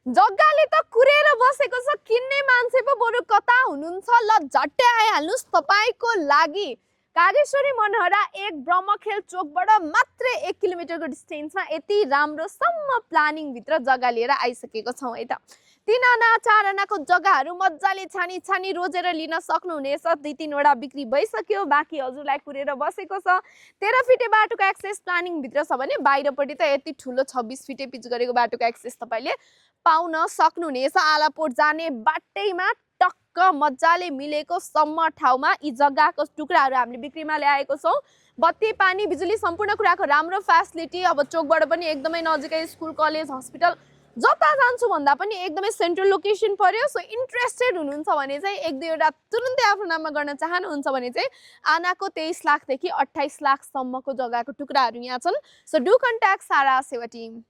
जग्गाले त कुरेर बसेको छ, किन्ने मान्छे पो बरु कता हुनुहुन्छ। ल झट्टै आइहाल्नुस् तपाईको लागि कागेश्वरी मनहरा एक ब्रह्मखेल चोकबाट मात्रै 1 किलोमिटरको डिस्टेन्समा यति राम्रोसम्म प्लानिङ भित्र जग्गा लिएर आइसकेको छौँ है त। 3 आना 4 आनाको जग्गाहरू मजाले छानी छानी रोजेर लिन सक्नुहुनेछ। 2-3 वटा बिक्री भइसक्यो, बाँकी हजुरलाई कुरेर बसेको छ। 13 फिटे बाटोको एक्सेस प्लानिङ भित्र छ भने बाहिरपट्टि त यति ठुलो 26 फिटे पिच गरेको बाटोको एक्सेस तपाईले पाउन सक्नुहुनेछ। आलापोट जाने बाटैमा टक्क मजाले मिलेको सम्म ठाउँमा यी जग्गाको टुक्राहरू हामीले बिक्रीमा ल्याएको छौँ। बत्ती पानी बिजुली सम्पूर्ण कुराको राम्रो फ्यासिलिटी। अब चोकबाट पनि एकदमै नजिकै स्कुल कलेज हस्पिटल जता जान्छु भन्दा पनि एकदमै सेन्ट्रल लोकेसन पर्यो। सो इन्ट्रेस्टेड हुनुहुन्छ भने चाहिँ 1-2 वटा तुरुन्तै आफ्नो नाममा गर्न चाहनुहुन्छ भने चाहिँ आनाको 23 लाखदेखि 28 लाखसम्मको जग्गाको टुक्राहरू यहाँ छन्। सो डु कन्ट्याक्ट सारा सेवा टिम।